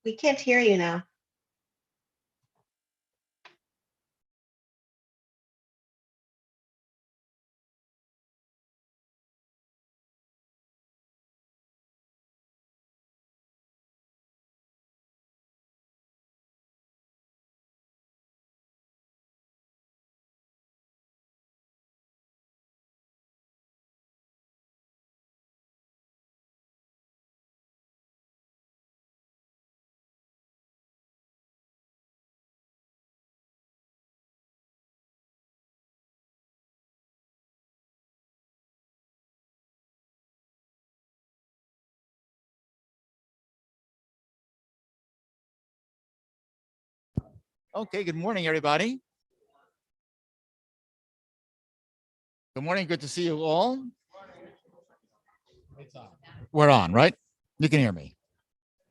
We can't hear you now. Okay, good morning, everybody. Good morning, good to see you all. We're on, right? You can hear me.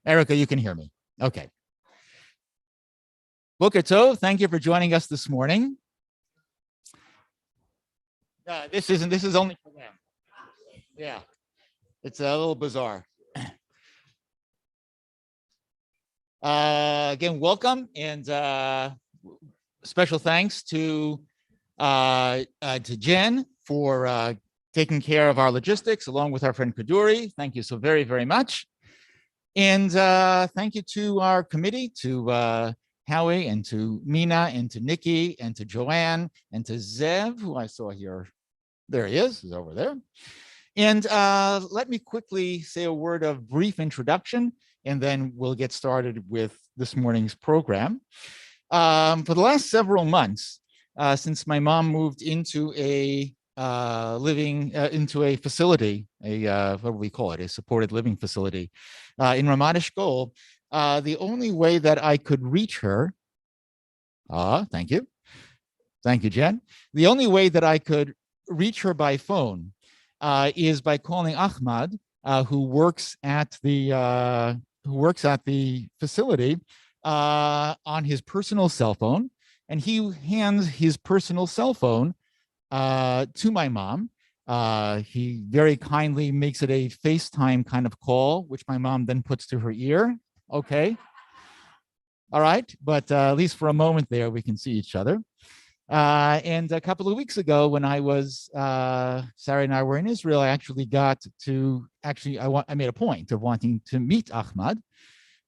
Erica, you can hear me. Okay. Boker Tov, thank you for joining us this morning. This is only for them. Yeah, it's a little bizarre. Again, welcome, and special thanks to Jen for taking care of our logistics along with our friend Kaduri. Thank you so very, very much. And thank you to our committee, to Howie and to Mina and to Nikki and to Joanne and to Zev, who I saw here. There he is, he's over there. And let me quickly say a word of brief introduction, and then we'll get started with this morning's program. For the last several months, since my mom moved into a into a facility, what do we call it, a supported living facility in Ramat Eshkol, the only way that I could reach her, thank you, Jen. The only way that I could reach her by phone is by calling Ahmad, who works at the facility on his personal cell phone, and he hands his personal cell phone to my mom. He very kindly makes it a FaceTime kind of call, which my mom then puts to her ear. Okay. All right. But at least for a moment there, we can see each other. And a couple of weeks ago, when I was, Sarah and I were in Israel, I actually got to, I made a point of wanting to meet Ahmad,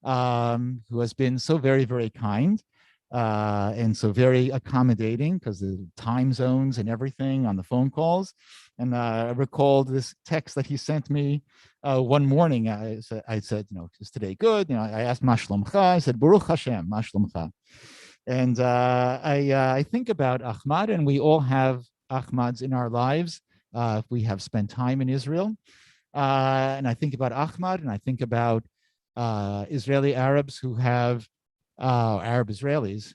who has been so very, very kind and so very accommodating because of the time zones and everything on the phone calls. And I recalled this text that he sent me one morning. I said, you know, is today good? You know, I asked, Ma shlomcha? I said, Baruch Hashem, Ma shlomcha? And I think about Ahmad, and we all have Ahmads in our lives if we have spent time in Israel. And I think about Ahmad, and I think about Israeli Arabs who have, Arab Israelis,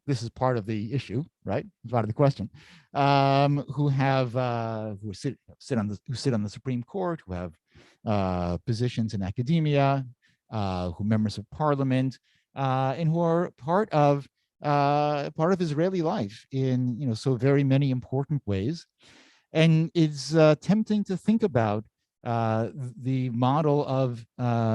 this is part of the issue, right? Part of the question, who have, who sit on the Supreme Court, who have positions in academia, who members of parliament, and who are part of Israeli life in, you know, so very many important ways. And it's tempting to think about the model of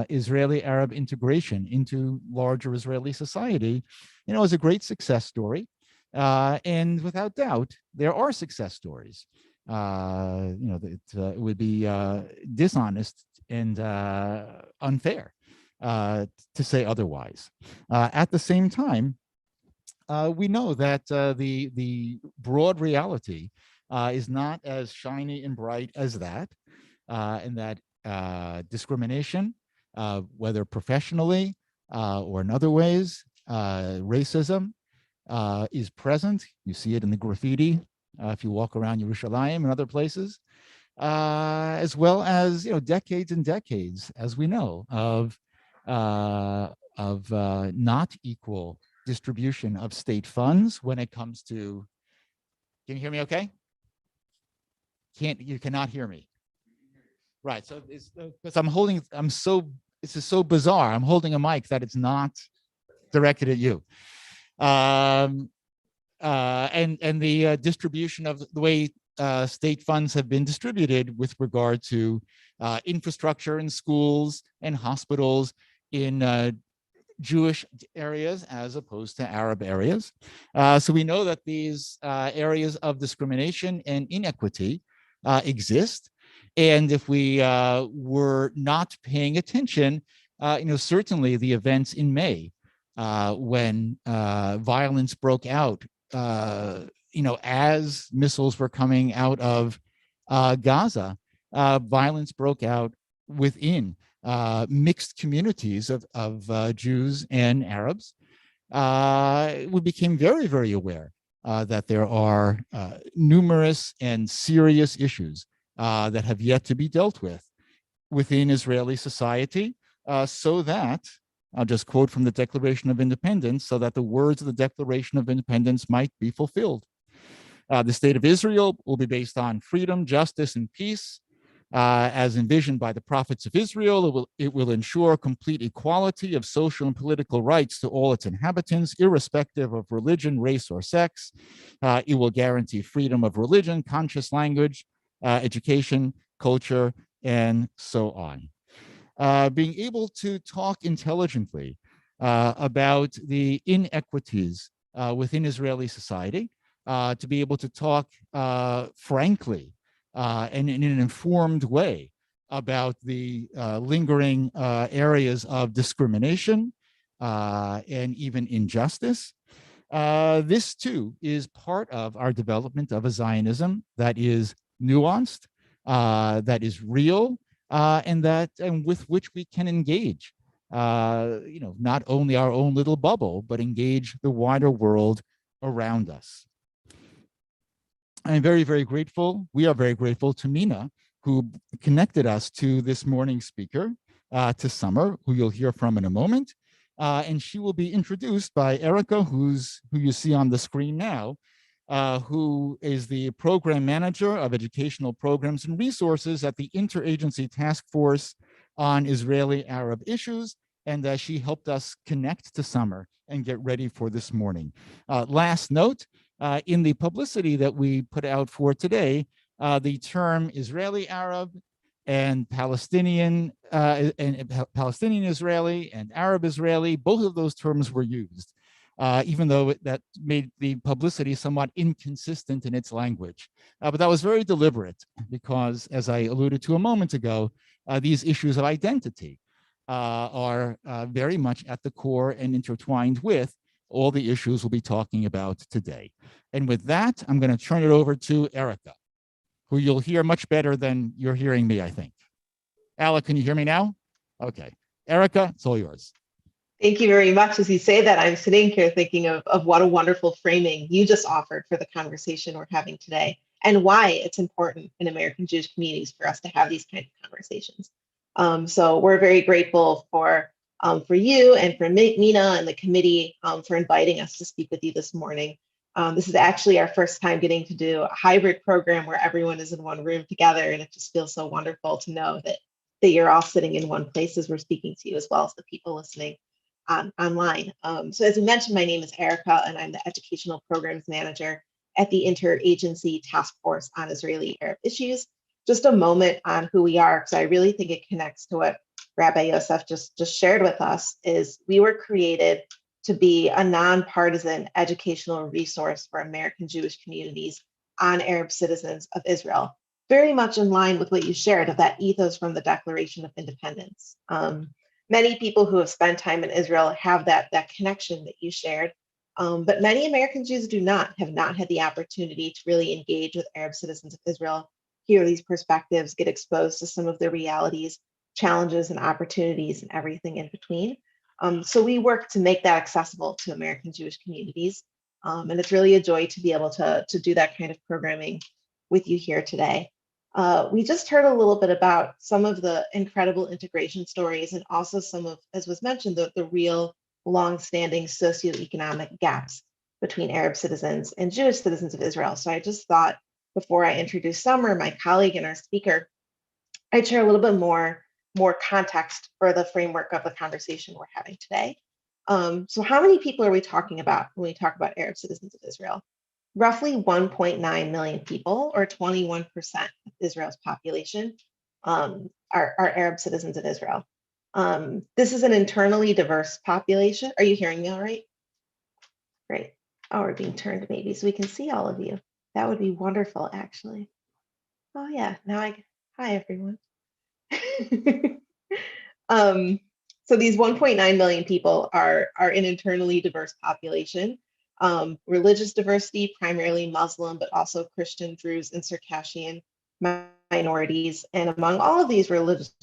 Israeli Arab integration into larger Israeli society, you know, is a great success story. And without doubt, there are success stories. You know, it would be dishonest and unfair to say otherwise. At the same time, we know that the broad reality is not as shiny and bright as that, and that discrimination, whether professionally or in other ways, racism is present. You see it in the graffiti if you walk around Yerushalayim and other places, as well as, you know, decades and decades, as we know, of not equal distribution of state funds when it comes to. Can you hear me? Okay. You cannot hear me. Right. So it's because this is so bizarre. I'm holding a mic that it's not directed at you. And the distribution of the way state funds have been distributed with regard to infrastructure in schools and hospitals in Jewish areas as opposed to Arab areas. So we know that these areas of discrimination and inequity exist. And if we were not paying attention, certainly the events in May when violence broke out, as missiles were coming out of Gaza, violence broke out within mixed communities of Jews and Arabs. We became very, very aware that there are numerous and serious issues that have yet to be dealt with within Israeli society, so that, I'll just quote from the Declaration of Independence, so that the words of the Declaration of Independence might be fulfilled. The state of Israel will be based on freedom, justice, and peace. As envisioned by the prophets of Israel, it will ensure complete equality of social and political rights to all its inhabitants, irrespective of religion, race, or sex. It will guarantee freedom of religion, conscious language, education, culture, and so on. Being able to talk intelligently about the inequities within Israeli society, to be able to talk frankly and in an informed way about the lingering areas of discrimination and even injustice. This too is part of our development of a Zionism that is nuanced, that is real, and with which we can engage, not only our own little bubble, but engage the wider world around us. I'm very, very grateful. We are very grateful to Mina, who connected us to this morning's speaker, to Summer, who you'll hear from in a moment. And she will be introduced by Erica, who you see on the screen now, who is the program manager of educational programs and resources at the Interagency Task Force on Israeli Arab Issues. And she helped us connect to Summer and get ready for this morning. Last note, in the publicity that we put out for today, the term Israeli Arab and Palestinian Israeli and Arab Israeli, both of those terms were used, even though that made the publicity somewhat inconsistent in its language. But that was very deliberate because, as I alluded to a moment ago, these issues of identity are very much at the core and intertwined with all the issues we'll be talking about today. And with that, I'm going to turn it over to Erica, who you'll hear much better than you're hearing me, I think. Alec, can you hear me now? Okay. Erica, it's all yours. Thank you very much. As you say that, I'm sitting here thinking of what a wonderful framing you just offered for the conversation we're having today, and why it's important in American Jewish communities for us to have these kinds of conversations. So we're very grateful for you and for Mina and the committee for inviting us to speak with you this morning. This is actually our first time getting to do a hybrid program where everyone is in one room together, and it just feels so wonderful to know that you're all sitting in one place as we're speaking to you, as well as the people listening online. So as we mentioned, my name is Erica, and I'm the Educational Programs Manager at the Interagency Task Force on Israeli Arab Issues. Just a moment on who we are, because I really think it connects to what Rabbi Yosef just shared with us, is we were created to be a nonpartisan educational resource for American Jewish communities on Arab citizens of Israel, very much in line with what you shared of that ethos from the Declaration of Independence. Many people who have spent time in Israel have that connection that you shared, but many American Jews have not had the opportunity to really engage with Arab citizens of Israel, hear these perspectives, get exposed to some of their realities, challenges, and opportunities, and everything in between. So we work to make that accessible to American Jewish communities. And it's really a joy to be able to do that kind of programming with you here today. We just heard a little bit about some of the incredible integration stories, and also some of, as was mentioned, the real long-standing socioeconomic gaps between Arab citizens and Jewish citizens of Israel. So I just thought, before I introduce Summer, my colleague and our speaker, I'd share a little bit more context for the framework of the conversation we're having today. So how many people are we talking about when we talk about Arab citizens of Israel? Roughly 1.9 million people, or 21% of Israel's population, are Arab citizens of Israel. This is an internally diverse population. Are you hearing me all right? Great. Oh, we're being turned maybe so we can see all of you. That would be wonderful, actually. Oh yeah, hi everyone. um, so these 1.9 million people are an internally diverse population. Religious diversity, primarily Muslim, but also Christian, Druze, and Circassian minorities. And among all of these religious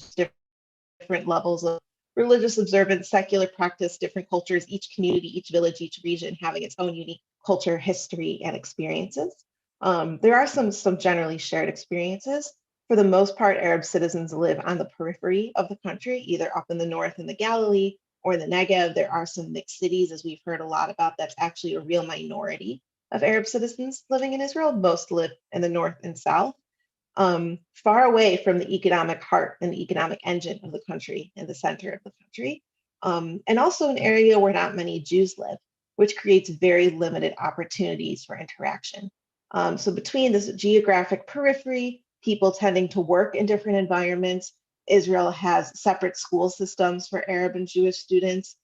different levels of religious observance, secular practice, different cultures, each community, each village, each region having its own unique culture, history, and experiences. There are some generally shared experiences. For the most part, Arab citizens live on the periphery of the country, either up in the north in the Galilee or in the Negev. There are some mixed cities, as we've heard a lot about. That's actually a real minority of Arab citizens living in Israel. Most live in the north and south. Far away from the economic heart and the economic engine of the country in the center of the country, and also an area where not many Jews live, which creates very limited opportunities for interaction. So between this geographic periphery, people tending to work in different environments, Israel has separate school systems for Arab and Jewish students.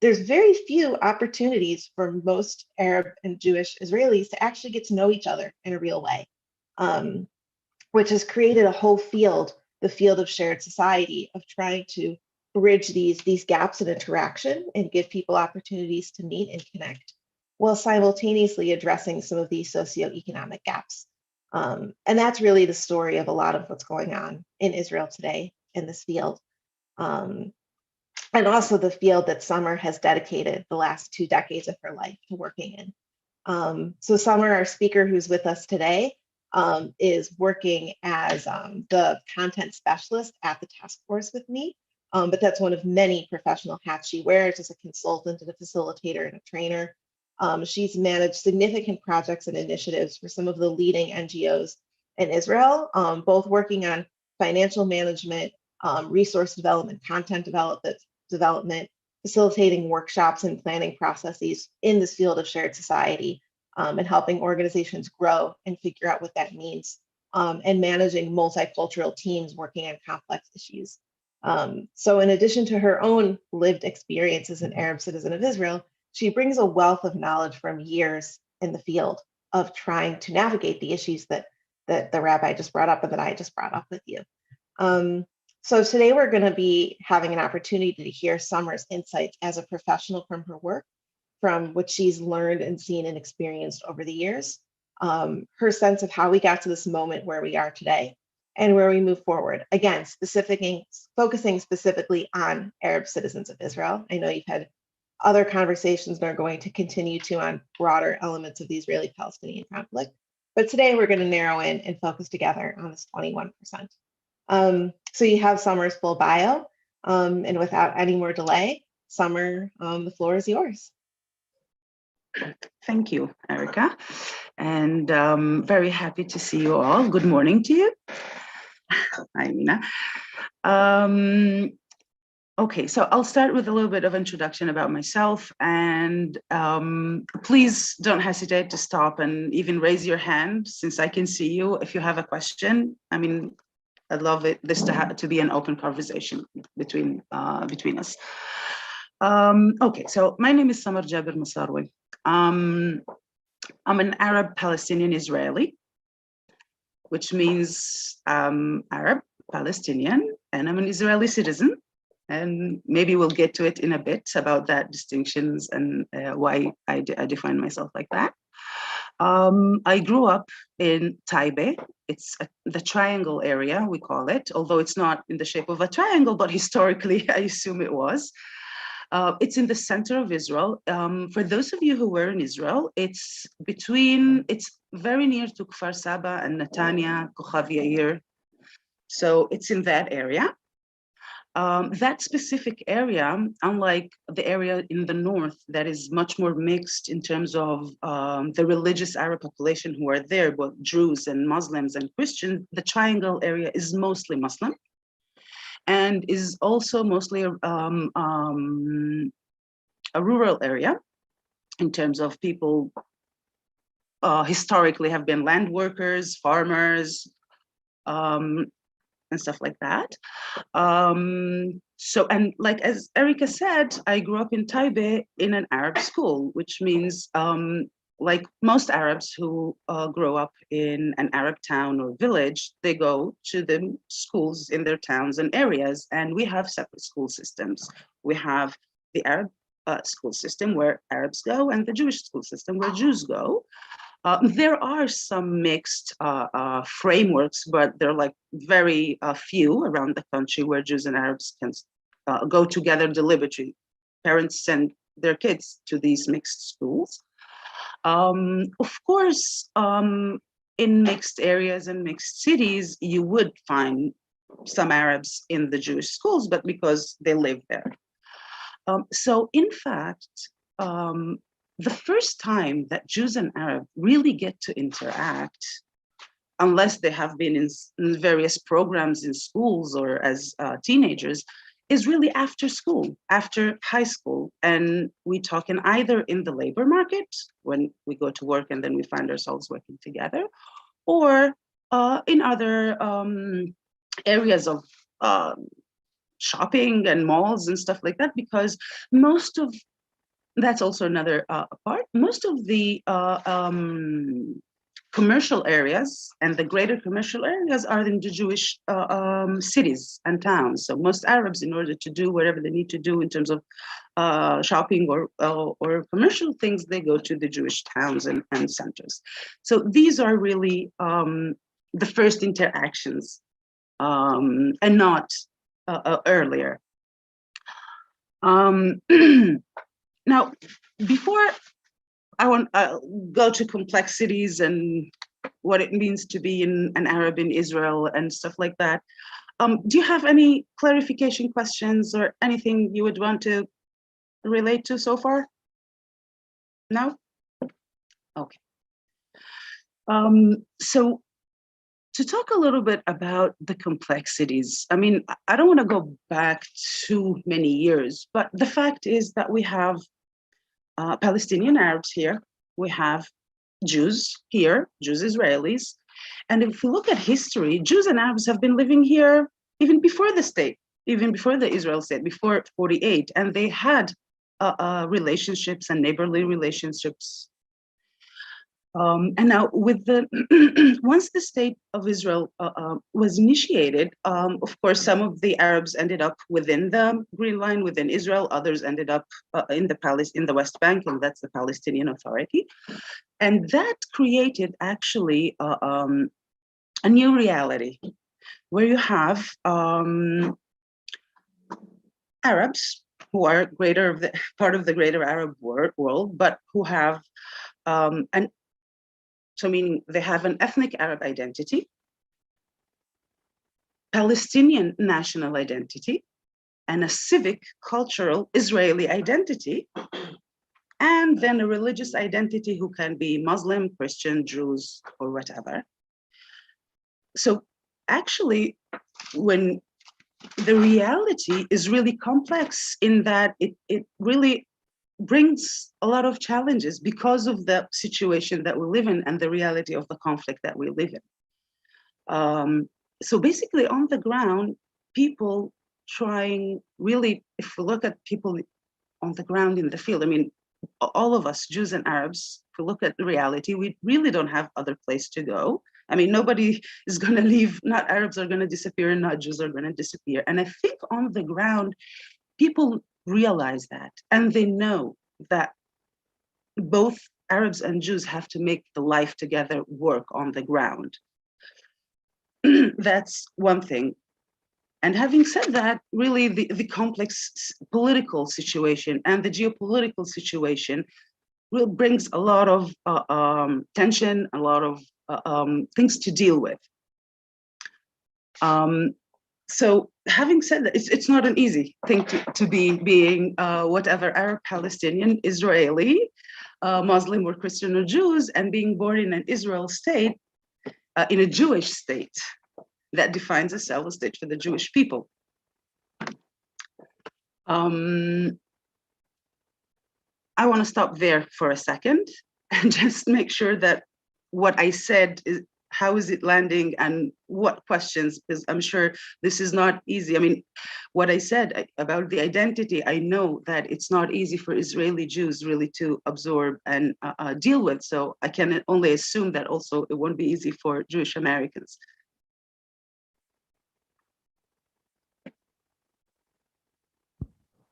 There's very few opportunities for most Arab and Jewish Israelis to actually get to know each other in a real way. Which has created a whole field, the field of shared society, of trying to bridge these gaps in interaction and give people opportunities to meet and connect, while simultaneously addressing some of these socioeconomic gaps. And that's really the story of a lot of what's going on in Israel today in this field. And also the field that Summer has dedicated the last 2 decades of her life to working in. So Summer, our speaker who's with us today, is working as the content specialist at the task force with me. But that's one of many professional hats she wears as a consultant and a facilitator and a trainer. She's managed significant projects and initiatives for some of the leading NGOs in Israel, both working on financial management, resource development, content development, facilitating workshops and planning processes in this field of shared society. And helping organizations grow and figure out what that means, and managing multicultural teams working on complex issues. So in addition to her own lived experience as an Arab citizen of Israel, she brings a wealth of knowledge from years in the field of trying to navigate the issues that the rabbi just brought up and that I just brought up with you. So today we're going to be having an opportunity to hear Summer's insights as a professional from her work, from what she's learned and seen and experienced over the years, her sense of how we got to this moment where we are today and where we move forward. Again, focusing specifically on Arab citizens of Israel. I know you've had other conversations and are going to continue to on broader elements of the Israeli-Palestinian conflict, but today we're going to narrow in and focus together on this 21%. So you have Summer's full bio, and without any more delay, Summer, the floor is yours. Thank you, Erica, and very happy to see you all. Good morning to you. Hi, Mina. Okay, so I'll start with a little bit of introduction about myself, and please don't hesitate to stop and even raise your hand, since I can see you if you have a question. I mean, I'd love this to be an open conversation between us. Okay, so my name is Samar Jabir Massarwa. I'm an Arab Palestinian Israeli, which means Arab Palestinian, and I'm an Israeli citizen. And maybe we'll get to it in a bit about that distinctions and why I define myself like that. I grew up in Taipei. It's the triangle area, we call it, although it's not in the shape of a triangle, but historically I assume it was. It's in the center of Israel. For those of you who were in Israel, it's very near to Kfar Saba and Netanya, Kochav Yair. So it's in that area. That specific area, unlike the area in the north that is much more mixed in terms of the religious Arab population who are there, both Druze and Muslims and Christians, the triangle area is mostly Muslim, and is also mostly a rural area in terms of people historically have been land workers, farmers, and and stuff like that. So, and like as Erica said, I grew up in Taipei in an Arab school, which means like most Arabs who grow up in an Arab town or village, they go to the schools in their towns and areas, and we have separate school systems. We have the Arab school system where Arabs go, and the Jewish school system where Jews go. There are some mixed frameworks, but they're like very few around the country where Jews and Arabs can go together deliberately. Parents send their kids to these mixed schools. Of course, in mixed areas and mixed cities, you would find some Arabs in the Jewish schools, but because they live there. So in fact, the first time that Jews and Arabs really get to interact, unless they have been in various programs in schools or as teenagers, is really after school, after high school. And we talk either in the labor market, when we go to work and then we find ourselves working together, or in other areas of shopping and malls and stuff like that, because most of, that's also another part, most of the commercial areas and the greater commercial areas are in the Jewish cities and towns. So most Arabs, in order to do whatever they need to do in terms of shopping or commercial things, they go to the Jewish towns and centers. So these are really the first interactions and not earlier. Now, before I want to go to complexities and what it means to be an Arab in Israel and stuff like that, do you have any clarification questions or anything you would want to relate to so far? No? Okay. So to talk a little bit about the complexities, I mean, I don't want to go back too many years, but the fact is that we have Palestinian Arabs here, we have Jews here, Jews Israelis, and if we look at history, Jews and Arabs have been living here even before the state, even before the Israel state, before 48, and they had relationships and neighborly relationships. And now with the, once the state of Israel was initiated, of course, some of the Arabs ended up within the Green Line, within Israel, others ended up in the West Bank, and that's the Palestinian Authority. And that created actually a new reality where you have Arabs who are part of the greater Arab world, but who have so meaning they have an ethnic Arab identity, Palestinian national identity, and a civic, cultural Israeli identity, and then a religious identity who can be Muslim, Christian, Jews, or whatever. So actually, when the reality is really complex in that it really brings a lot of challenges because of the situation that we live in and the reality of the conflict that we live in. So basically on the ground, people trying really, if we look at people on the ground in the field, I mean, all of us, Jews and Arabs, if we look at the reality, we really don't have other place to go. I mean, nobody is going to leave, not Arabs are going to disappear and not Jews are going to disappear. And I think on the ground, people realize that, and they know that both Arabs and Jews have to make the life together work on the ground. That's one thing. And having said that, really the complex political situation and the geopolitical situation really brings a lot of tension, a lot of things to deal with. So having said that, it's not an easy thing to be being whatever Arab, Palestinian, Israeli, Muslim or Christian or Jews, and being born in an Israel state, in a Jewish state that defines a self state for the Jewish people. I want to stop there for a second and just make sure that what I said how is it landing and what questions, because I'm sure this is not easy. I mean, what I said about the identity, I know that it's not easy for Israeli Jews really to absorb and deal with. So I can only assume that also it won't be easy for Jewish Americans.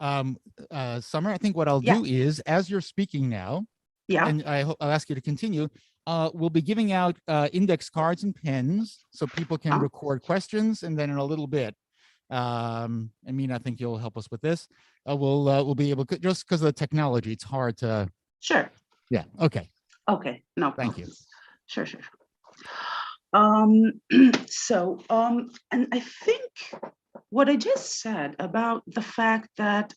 Summer, I think what I'll do is, as you're speaking now, and I'll ask you to continue, we'll be giving out index cards and pens so people can record questions, and then in a little bit, Amina, I think you'll help us with this. We'll be able to, just because of the technology, it's hard to. Sure. Yeah. Okay. Okay. No. Thank you. Sure. So, and I think what I just said about the fact that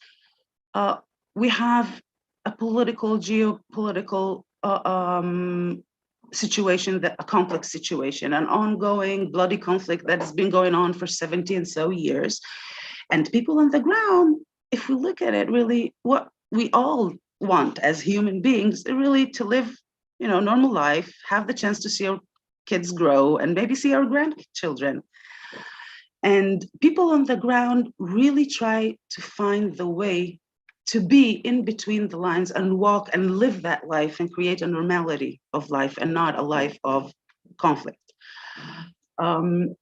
we have a geopolitical situation, a complex situation, an ongoing bloody conflict that has been going on for 70 and so years. And people on the ground, if we look at it, really what we all want as human beings, really to live, normal life, have the chance to see our kids grow and maybe see our grandchildren. And people on the ground really try to find the way to be in between the lines and walk and live that life and create a normality of life and not a life of conflict. And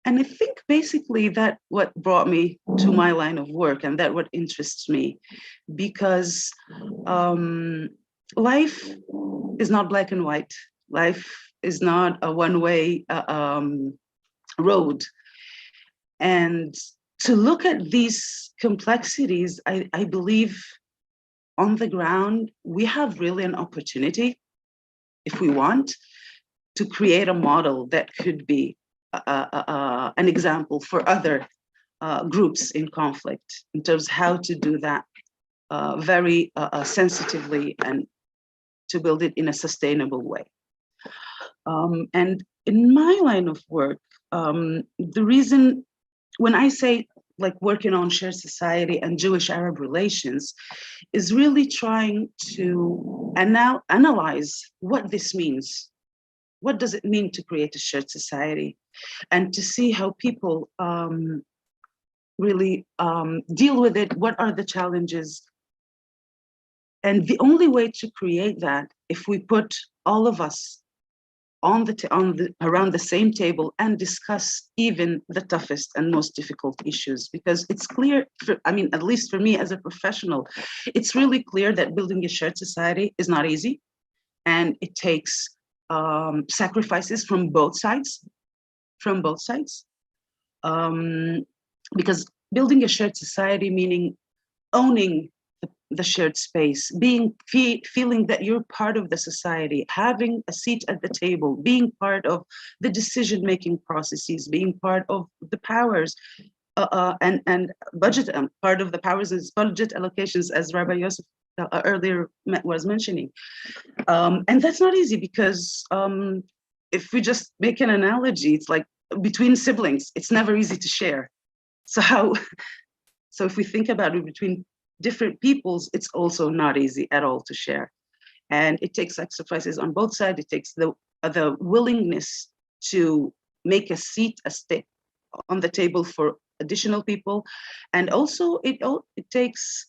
I think basically that what brought me to my line of work, and that what interests me, because life is not black and white. Life is not a one-way road. And to look at these complexities, I believe on the ground, we have really an opportunity, if we want, to create a model that could be an example for other groups in conflict in terms of how to do that very sensitively and to build it in a sustainable way. And in my line of work, the reason when I say like working on shared society and Jewish-Arab relations is really trying to analyze what this means. What does it mean to create a shared society? And to see how people really deal with it. What are the challenges? And the only way to create that, if we put all of us around the same table and discuss even the toughest and most difficult issues, because it's clear, at least for me as a professional, it's really clear that building a shared society is not easy, and it takes sacrifices from both sides, because building a shared society, meaning owning the shared space, feeling that you're part of the society, having a seat at the table, being part of the decision-making processes, being part of the powers and budget, part of the powers is budget allocations, as Rabbi Yosef earlier was mentioning. And that's not easy because if we just make an analogy, it's like between siblings, it's never easy to share. So if we think about it between different peoples, it's also not easy at all to share. And it takes sacrifices on both sides. It takes the willingness to make a seat, on the table for additional people. And also it takes,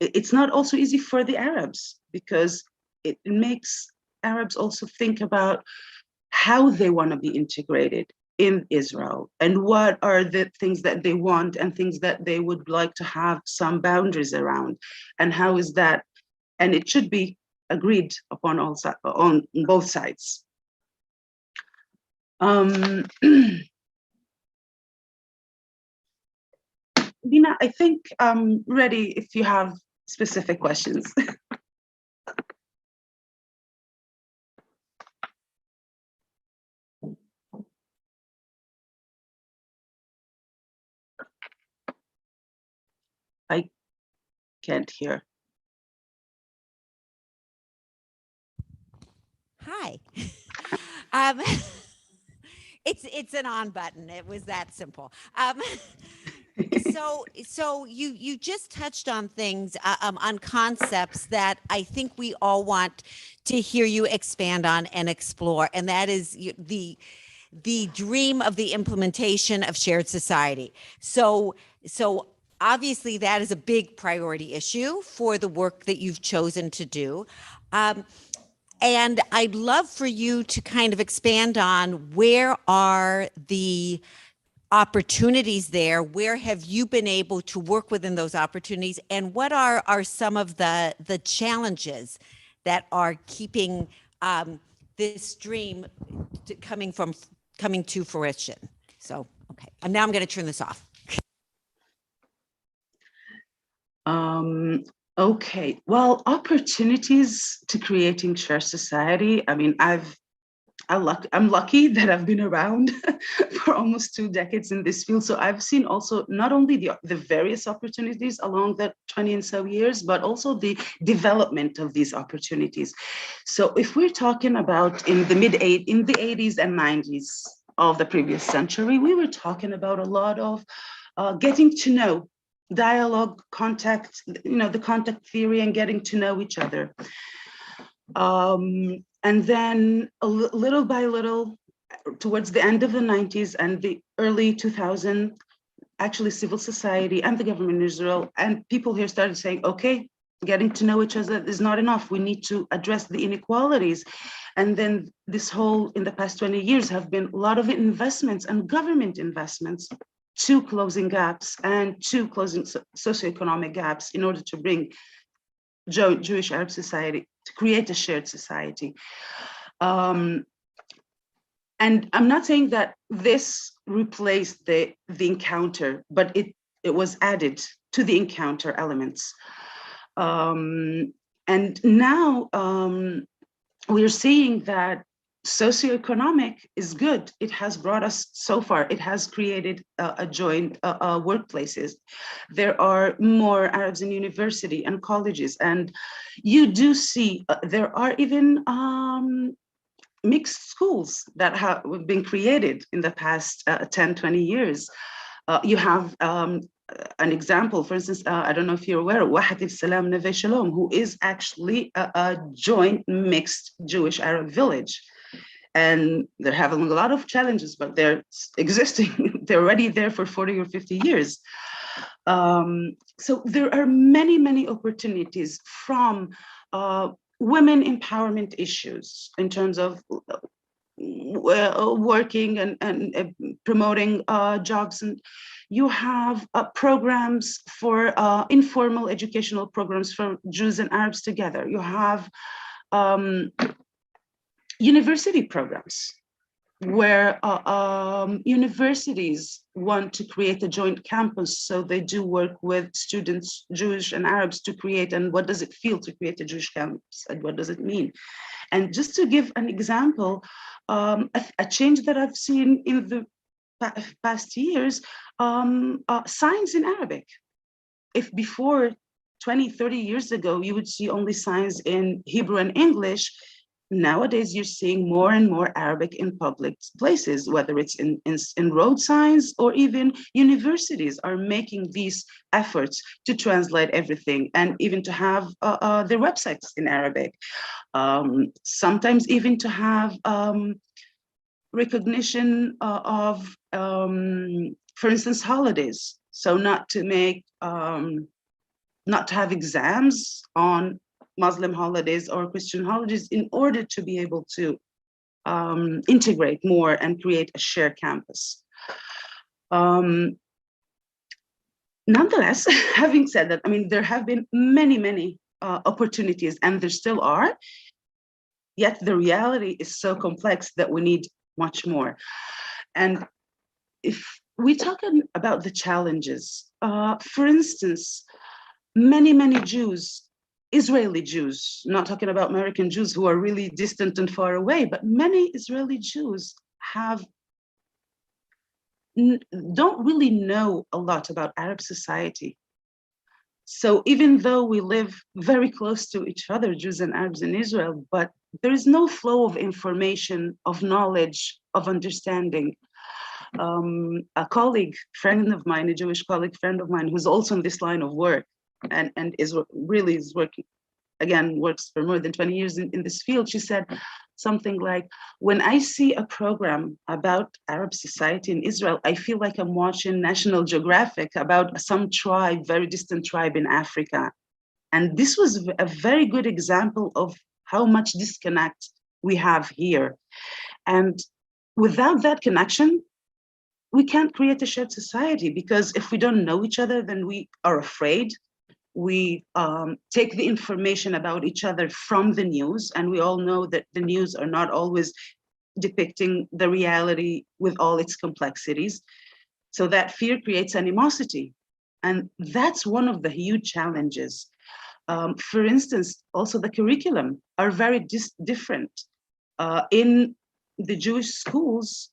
it's not also easy for the Arabs, because it makes Arabs also think about how they want to be integrated in Israel, and what are the things that they want and things that they would like to have some boundaries around, and how is that, and it should be agreed upon on both sides. Dina, I think I'm ready if you have specific questions. I can't hear. Hi. It's an on button. It was that simple. So you just touched on things, on concepts that I think we all want to hear you expand on and explore, and that is the dream of the implementation of shared society. So obviously that is a big priority issue for the work that you've chosen to do. And I'd love for you to kind of expand on where are the opportunities there? Where have you been able to work within those opportunities? And what are some of the challenges that are keeping this dream coming to fruition? So, okay. And now I'm going to turn this off. Okay. Well, opportunities to creating shared society. I mean, I'm lucky that I've been around for almost 2 decades in this field. So I've seen also not only the various opportunities along the 20 and so years, but also the development of these opportunities. So if we're talking about in the 80s and 90s of the previous century, we were talking about a lot of getting to know, dialogue, contact, the contact theory and getting to know each other. And then little by little, towards the end of the 90s and the early 2000s, actually civil society and the government in Israel and people here started saying, okay, getting to know each other is not enough. We need to address the inequalities. And then in the past 20 years have been a lot of investments and government investments to closing gaps and to closing socioeconomic gaps in order to bring Jewish Arab society, to create a shared society. And I'm not saying that this replaced the encounter, but it was added to the encounter elements. And now we're seeing that socioeconomic is good. It has brought us so far. It has created a joint workplaces. There are more Arabs in university and colleges, and you do see there are even mixed schools that have been created in the past 10, 20 years. You have an example, for instance, I don't know if you're aware of Wahat al-Salam Neve Shalom, who is actually a joint mixed Jewish Arab village. And they're having a lot of challenges, but they're existing. They're already there for 40 or 50 years. So there are many, many opportunities from women empowerment issues in terms of working and promoting jobs. And you have programs for informal educational programs for Jews and Arabs together. You have university programs where universities want to create a joint campus. So they do work with students, Jewish and Arabs, to create, and what does it feel to create a Jewish campus and what does it mean? And just to give an example, a change that I've seen in the past years, signs in Arabic. If before 20, 30 years ago, you would see only signs in Hebrew and English, nowadays you're seeing more and more Arabic in public places, whether it's in road signs or even universities are making these efforts to translate everything and even to have their websites in Arabic. Sometimes even to have recognition of, for instance, holidays. So not to make, not to have exams on Muslim holidays or Christian holidays in order to be able to integrate more and create a shared campus. Nonetheless, having said that, I mean, there have been many, many opportunities and there still are, yet the reality is so complex that we need much more. And if we talk about the challenges, for instance, many Jews, Israeli Jews, not talking about American Jews who are really distant and far away, but many Israeli Jews don't really know a lot about Arab society. So even though we live very close to each other, Jews and Arabs in Israel, but there is no flow of information, of knowledge, of understanding. a colleague, friend of mine, a Jewish colleague, friend of mine, who's also in this line of work and is working, again, works for more than 20 years in this field. She said something like, when I see a program about Arab society in Israel, I feel like I'm watching National Geographic about some tribe, very distant tribe in Africa. And this was a very good example of how much disconnect we have here. And without that connection, we can't create a shared society, because if we don't know each other, then we are afraid. We take the information about each other from the news, and we all know that the news are not always depicting the reality with all its complexities. So that fear creates animosity. And that's one of the huge challenges. For instance, also the curriculum are very different. In the Jewish schools,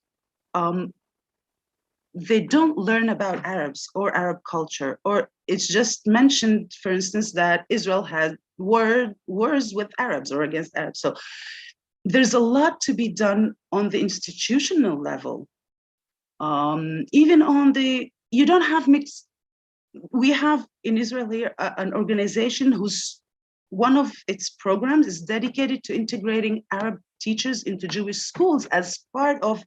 they don't learn about Arabs or Arab culture, or it's just mentioned, for instance, that Israel had wars with Arabs or against Arabs. So there's a lot to be done on the institutional level. Even on you don't have mixed, we have in Israel here an organization whose one of its programs is dedicated to integrating Arab teachers into Jewish schools as part of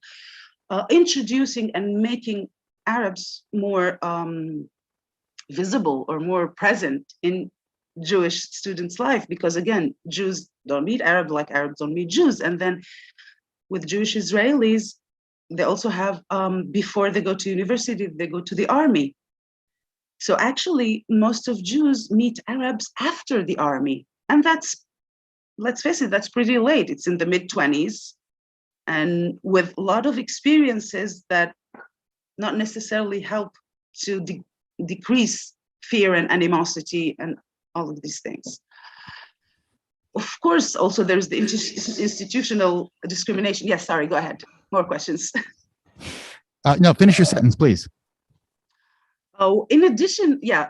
introducing and making Arabs more visible or more present in Jewish students' life, because again, Jews don't meet Arabs like Arabs don't meet Jews. And then with Jewish Israelis, they also have, before they go to university, they go to the army. So actually, most of Jews meet Arabs after the army. And that's, let's face it, that's pretty late. It's in the mid-20s. And with a lot of experiences that not necessarily help to decrease fear and animosity and all of these things. Of course, also there's the institutional discrimination. Yes, sorry, go ahead. More questions. No, finish your sentence, please. Oh, in addition, yeah,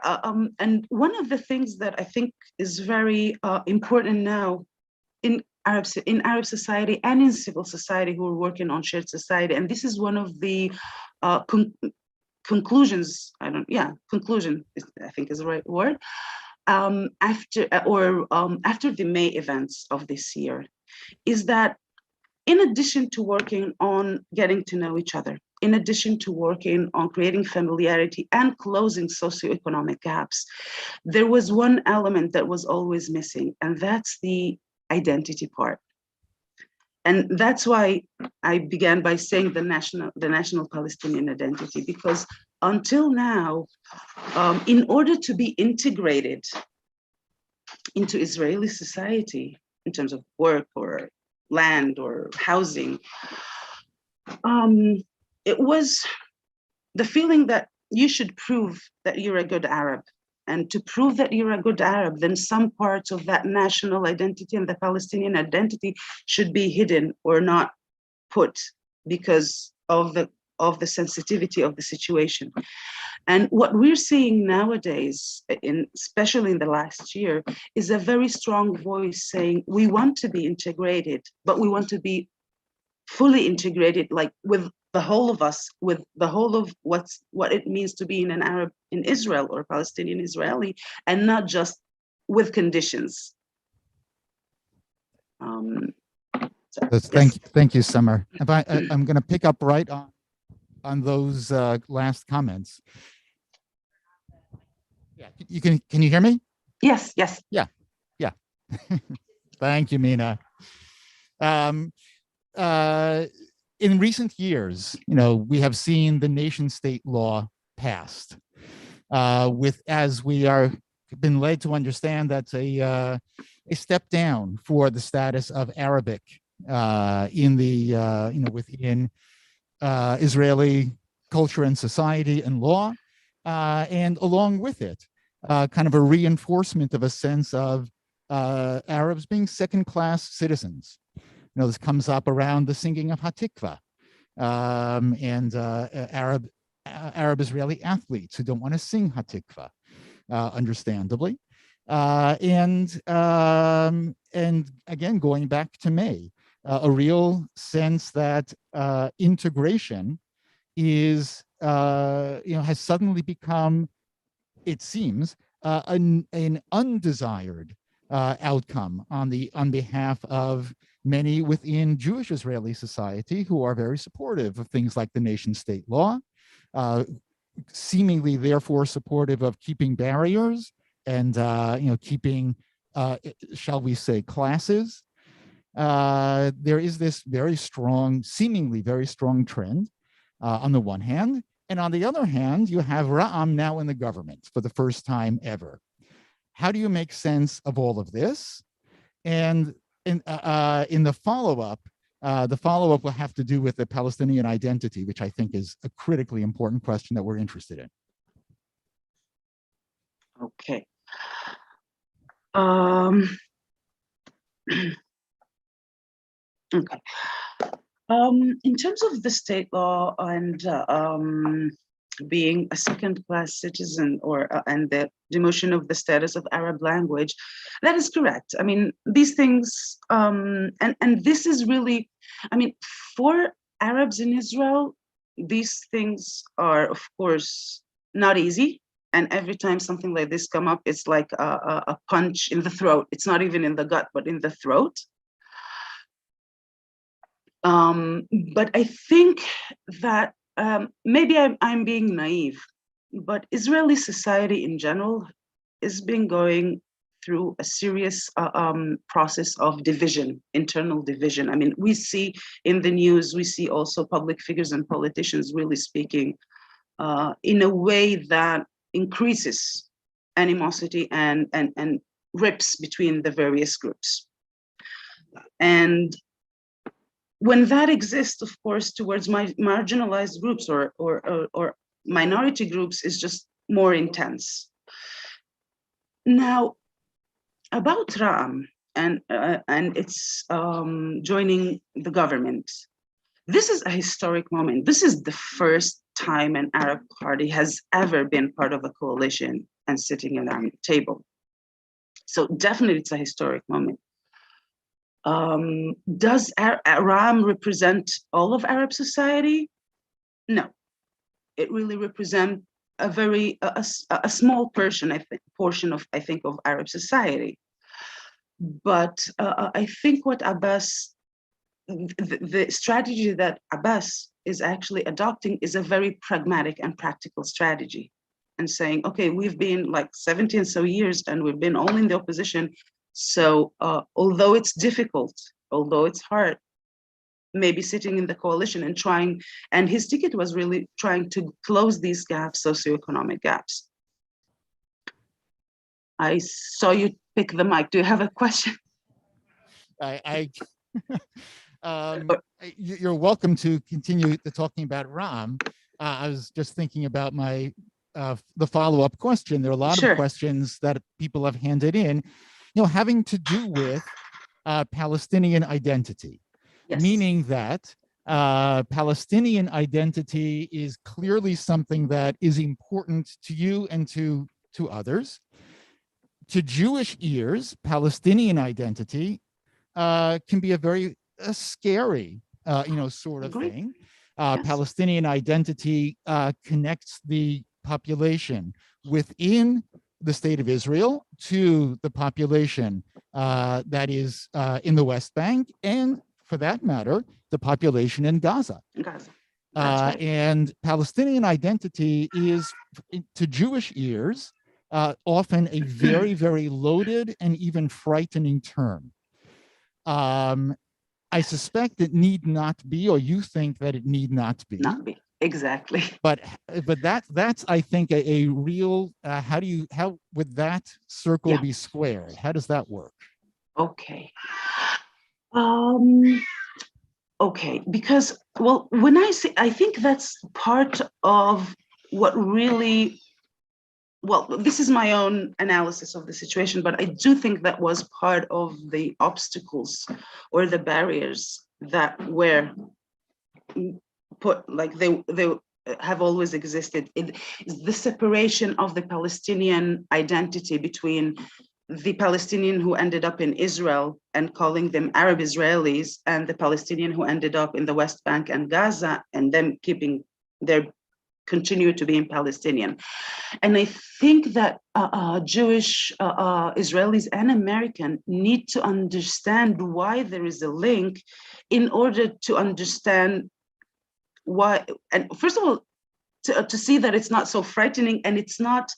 and one of the things that I think is very important now in Arab society and in civil society who are working on shared society, and this is one of the conclusions. Conclusion is, I think, is the right word. After the May events of this year, is that in addition to working on getting to know each other, in addition to working on creating familiarity and closing socioeconomic gaps, there was one element that was always missing, and that's the identity part. And that's why I began by saying the national Palestinian identity, because until now, in order to be integrated into Israeli society in terms of work or land or housing, it was the feeling that you should prove that you're a good Arab. And to prove that you're a good Arab, then some parts of that national identity and the Palestinian identity should be hidden or not put because of the sensitivity of the situation. And what we're seeing nowadays, especially in the last year, is a very strong voice saying, we want to be integrated, but we want to be fully integrated, like with the whole of us, with the whole of what it means to be an Arab in Israel or Palestinian Israeli, and not just with conditions. Thank you, Summer. I'm going to pick up right on those last comments. Yeah, can you hear me? Yes. Yeah. Thank you, Mina. In recent years, we have seen the nation-state law passed, as we are been led to understand that's a step down for the status of Arabic in the within Israeli culture and society and law, and along with it, kind of a reinforcement of a sense of Arabs being second-class citizens. This comes up around the singing of Hatikva and Arab Israeli athletes who don't want to sing Hatikva, understandably. And again, going back to May, a real sense that integration is, has suddenly become, it seems, an undesired outcome on behalf of many within Jewish Israeli society who are very supportive of things like the nation-state law, seemingly therefore supportive of keeping barriers and keeping, shall we say, classes. There is this very strong, seemingly very strong trend on the one hand, and on the other hand, you have Ra'am now in the government for the first time ever. How do you make sense of all of this? And in the follow-up will have to do with the Palestinian identity, which I think is a critically important question that we're interested in. Okay. Okay. In terms of the state law and being a second-class citizen, and the demotion of the status of Arab language, that is correct. I mean, these things, and this is really, I mean, for Arabs in Israel, these things are, of course, not easy. And every time something like this come up, it's like a punch in the throat. It's not even in the gut, but in the throat. But I think that maybe I'm being naive, but Israeli society in general has been going through a serious process of division, internal division. I mean, we see in the news, we see also public figures and politicians really speaking in a way that increases animosity and rips between the various groups. And when that exists, of course, towards marginalized groups or minority groups is just more intense. Now, about Ra'am and its joining the government, this is a historic moment. This is the first time an Arab party has ever been part of a coalition and sitting around the table. So definitely it's a historic moment. Does Ra'am represent all of Arab society? No, it really represents a very a small portion, I think, of Arab society. But I think what Abbas, the strategy that Abbas is actually adopting is a very pragmatic and practical strategy, and saying, okay, we've been like 70 and so years, and we've been all in the opposition. So although it's difficult, although it's hard, maybe sitting in the coalition and trying, and his ticket was really trying to close these gaps, socioeconomic gaps. I saw you pick the mic. Do you have a question? You're welcome to continue talking about Ra'am. I was just thinking about the follow-up question. There are a lot of questions that people have handed in, having to do with Palestinian identity, meaning that Palestinian identity is clearly something that is important to you and to others. To Jewish ears, Palestinian identity can be a very scary, sort of thing. Palestinian identity connects the population within the state of Israel to the population that is in the West Bank, and for that matter, the population in Gaza. Right. And Palestinian identity is, to Jewish ears, often a very, very loaded and even frightening term. I suspect it need not be, or you think that it need not be. Not be. Exactly. But that's I think a real how would that circle be squared? How does that work? Okay. Okay, because when I think that's part of what really, this is my own analysis of the situation, but I do think that was part of the obstacles or the barriers that were put, like they have always existed. It is the separation of the Palestinian identity between the Palestinian who ended up in Israel and calling them Arab Israelis, and the Palestinian who ended up in the West Bank and Gaza, and them keeping they're continue to be in Palestinian. And I think that Jewish Israelis and American need to understand why there is a link in order to understand why, and first of all, to see that it's not so frightening, and it's not,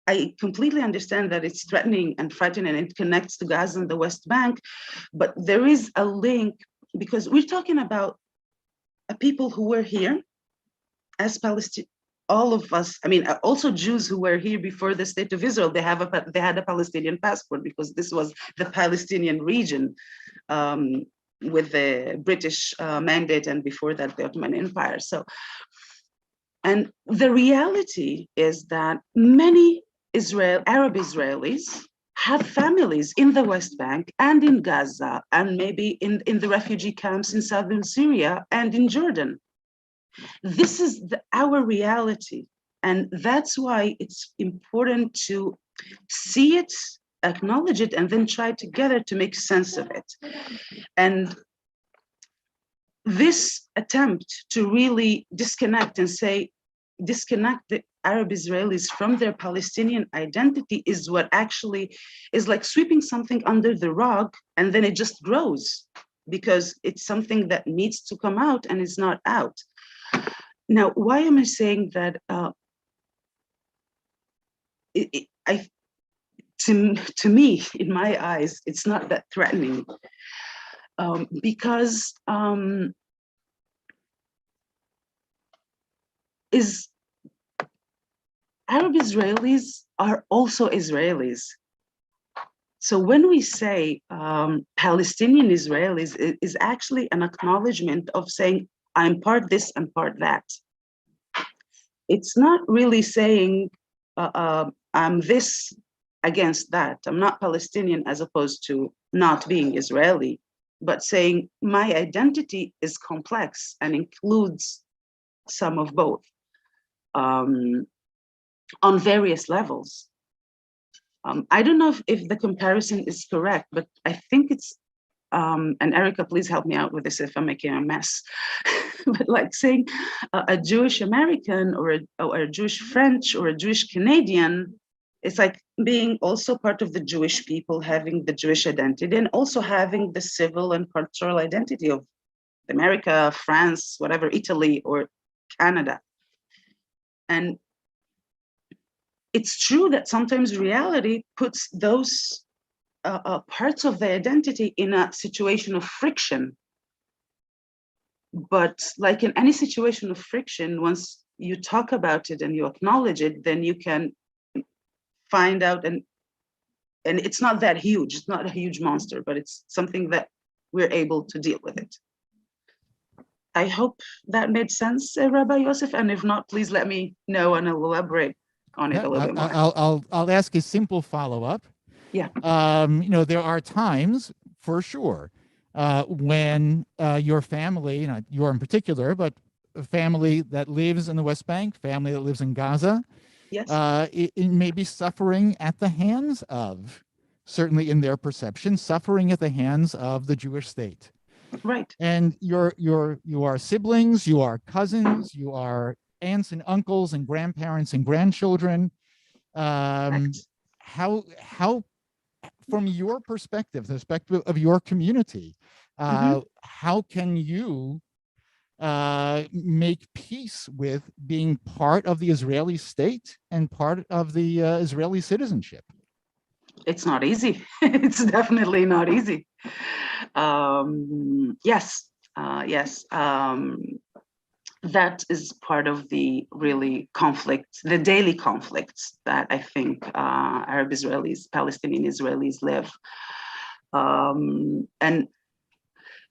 I completely understand that it's threatening and frightening and it connects to Gaza and the West Bank, but there is a link because we're talking about people who were here as Palestinians, all of us, I mean, also Jews who were here before the state of Israel, they had a Palestinian passport because this was the Palestinian region with the British mandate and before that the Ottoman Empire. So, and the reality is that many Arab Israelis have families in the West Bank and in Gaza and maybe in the refugee camps in southern Syria and in Jordan. This is our reality. And that's why it's important to see it, acknowledge it, and then try together to make sense of it. And this attempt to really disconnect the Arab Israelis from their Palestinian identity is what actually is like sweeping something under the rug, and then it just grows because it's something that needs to come out and is not out. Now, why am I saying that? To me, in my eyes, it's not that threatening because Arab Israelis are also Israelis. So when we say Palestinian Israelis, it is actually an acknowledgement of saying, I'm part this and part that. It's not really saying I'm this against that. I'm not Palestinian as opposed to not being Israeli, but saying my identity is complex and includes some of both on various levels. I don't know if the comparison is correct, but I think it's, and Erica, please help me out with this if I'm making a mess. But like saying a Jewish American or a Jewish French or a Jewish Canadian, it's like being also part of the Jewish people, having the Jewish identity and also having the civil and cultural identity of America, France, whatever, Italy or Canada. And it's true that sometimes reality puts those parts of the identity in a situation of friction. But like in any situation of friction, once you talk about it and you acknowledge it, then you can find out, and it's not that huge, it's not a huge monster, but it's something that we're able to deal with it. I hope that made sense, Rabbi Yosef, and if not, please let me know and I'll elaborate on it a little bit more. I'll ask a simple follow-up. Yeah. You know, there are times for sure when your family, not your in particular, but a family that lives in the West Bank, family that lives in Gaza, yes, it may be suffering at the hands of, certainly in their perception, suffering at the hands of the Jewish state. Right. And you are siblings, you are cousins, you are aunts and uncles and grandparents and grandchildren. How from your perspective, the perspective of your community, how can you make peace with being part of the Israeli state and part of the Israeli citizenship? It's not easy. It's definitely not easy. Yes. That is part of the really conflict, the daily conflicts that I think Arab Israelis, Palestinian Israelis live. And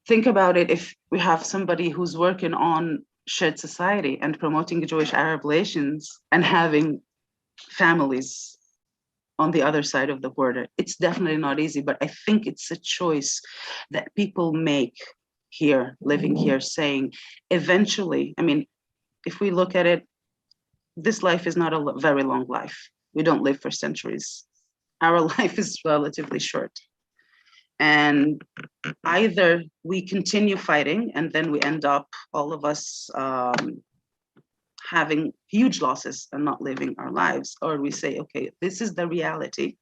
think about it, if we have somebody who's working on shared society and promoting Jewish-Arab relations and having families on the other side of the border, it's definitely not easy, but I think it's a choice that people make here, living here, saying eventually, I mean, if we look at it, this life is not a very long life. We don't live for centuries. Our life is relatively short. And either we continue fighting and then we end up, all of us, having huge losses and not living our lives, or we say, okay, this is the reality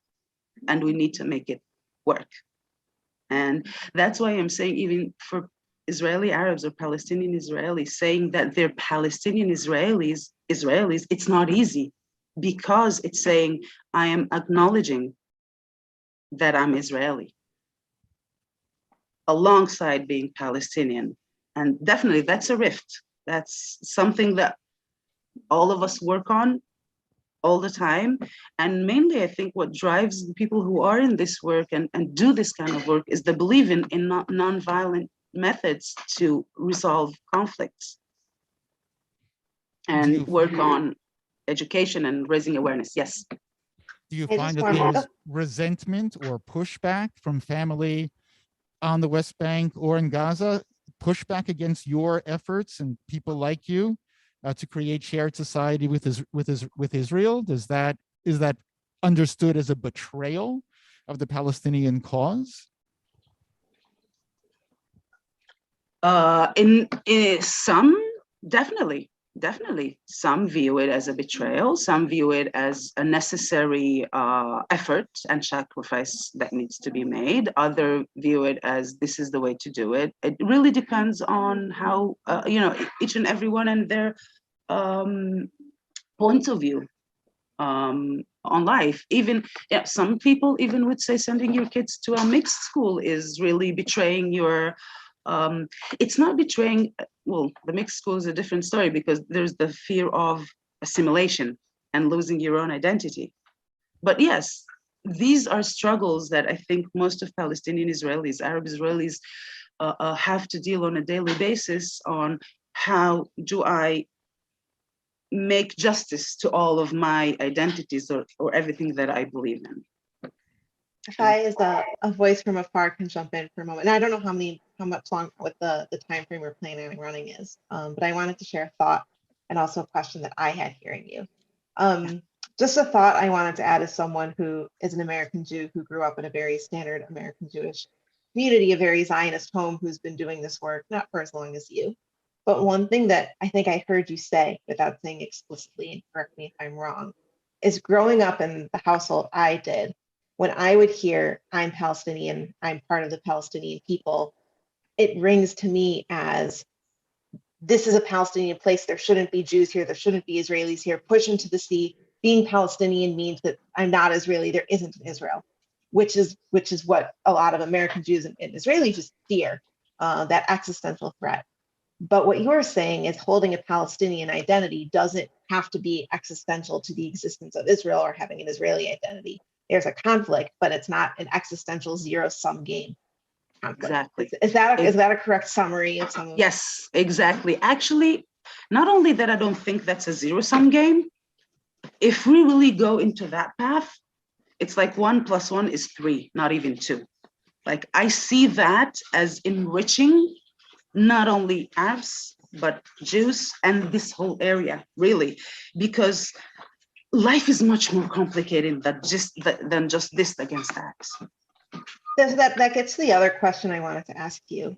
and we need to make it work. And that's why I'm saying, even for Israeli Arabs or Palestinian Israelis, saying that they're Palestinian Israelis, it's not easy, because it's saying, I am acknowledging that I'm Israeli alongside being Palestinian. And definitely that's a rift. That's something that all of us work on all the time. And mainly, I think what drives the people who are in this work and do this kind of work is the belief in non-violent methods to resolve conflicts and work on education and raising awareness. Yes. Do you I find just that wanted there's to- resentment or pushback from family on the West Bank or in Gaza, pushback against your efforts and people like you to create shared society with Israel? Is that understood as a betrayal of the Palestinian cause? In some, definitely. Some view it as a betrayal. Some view it as a necessary effort and sacrifice that needs to be made. Other view it as this is the way to do it. It really depends on how, each and everyone and their points of view on life. Even some people even would say sending your kids to a mixed school is really betraying your it's not betraying. Well, the mixed school is a different story, because there's the fear of assimilation and losing your own identity. But yes, these are struggles that I think most of Palestinian Israelis, Arab Israelis, have to deal on a daily basis on how do I make justice to all of my identities or everything that I believe in. If I, as a voice from afar, can jump in for a moment, and I don't know how much long what the time frame we're planning on running is, but I wanted to share a thought and also a question that I had hearing you. Just a thought I wanted to add as someone who is an American Jew who grew up in a very standard American Jewish community, a very Zionist home, who's been doing this work not for as long as you. But one thing that I think I heard you say without saying explicitly, and correct me if I'm wrong, is growing up in the household I did, when I would hear I'm Palestinian, I'm part of the Palestinian people, it rings to me as this is a Palestinian place. There shouldn't be Jews here. There shouldn't be Israelis here. Push into the sea. Being Palestinian means that I'm not Israeli. There isn't an Israel, which is what a lot of American Jews and Israelis just fear, that existential threat. But what you're saying is holding a Palestinian identity doesn't have to be existential to the existence of Israel or having an Israeli identity. There's a conflict, but it's not an existential zero-sum game conflict. Exactly. Is that a correct summary of some of? Yes, exactly. Actually, not only that, I don't think that's a zero-sum game. If we really go into that path, it's like 1 + 1 is 3, not even 2. Like, I see that as enriching not only Arabs, but Jews and this whole area, really, because life is much more complicated than just this against that. That gets to the other question I wanted to ask you,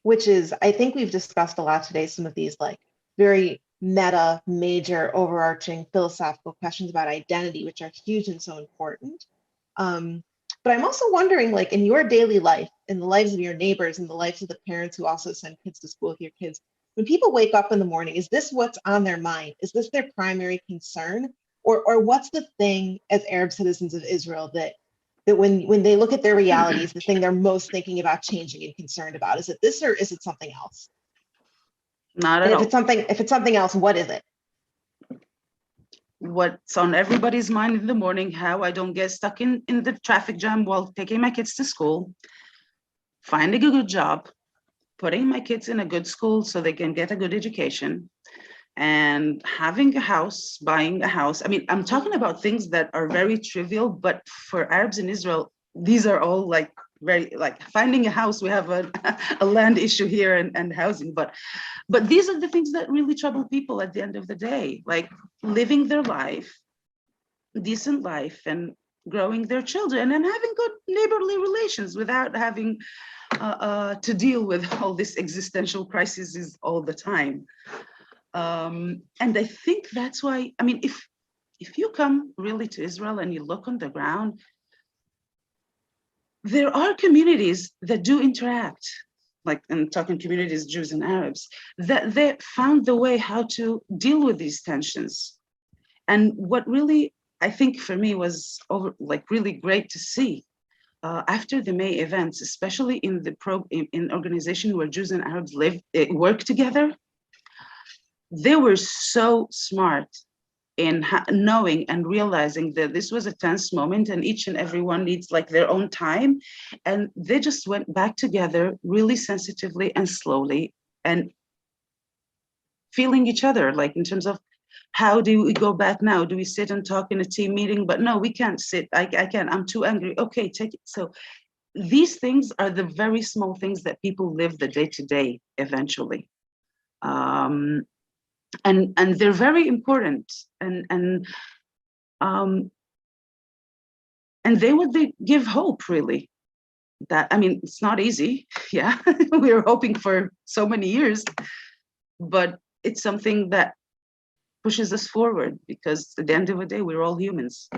which is, I think we've discussed a lot today, some of these like very meta, major, overarching philosophical questions about identity, which are huge and so important. But I'm also wondering, like in your daily life, in the lives of your neighbors, and the lives of the parents who also send kids to school with your kids, when people wake up in the morning, is this what's on their mind? Is this their primary concern? Or what's the thing as Arab citizens of Israel that when they look at their realities, the thing they're most thinking about changing and concerned about? Is it this or is it something else? Not at all. If it's something else, what is it? What's on everybody's mind in the morning, how I don't get stuck in the traffic jam while taking my kids to school, finding a good job, putting my kids in a good school so they can get a good education, and having a house, buying a house. I mean, I'm talking about things that are very trivial, but for Arabs in Israel, these are all like very, like finding a house. We have a land issue here and housing, but these are the things that really trouble people at the end of the day, like living their life, decent life, and growing their children and having good neighborly relations without having to deal with all this existential crises all the time. And I think that's why, I mean, if you come really to Israel and you look on the ground, there are communities that do interact, like I'm talking communities, Jews and Arabs, that they found the way how to deal with these tensions. And what really, I think for me was really great to see after the May events, especially in in organizations where Jews and Arabs work together, they were so smart in knowing and realizing that this was a tense moment and each and everyone needs like their own time. And they just went back together really sensitively and slowly and feeling each other, like in terms of how do we go back now? Do we sit and talk in a team meeting? But no, we can't sit. I can't, I'm too angry. Okay, take it. So these things are the very small things that people live the day-to-day eventually. And they're very important, and they give hope, really. That, I mean, it's not easy. Yeah, we were hoping for so many years, but it's something that pushes us forward, because at the end of the day, we're all humans.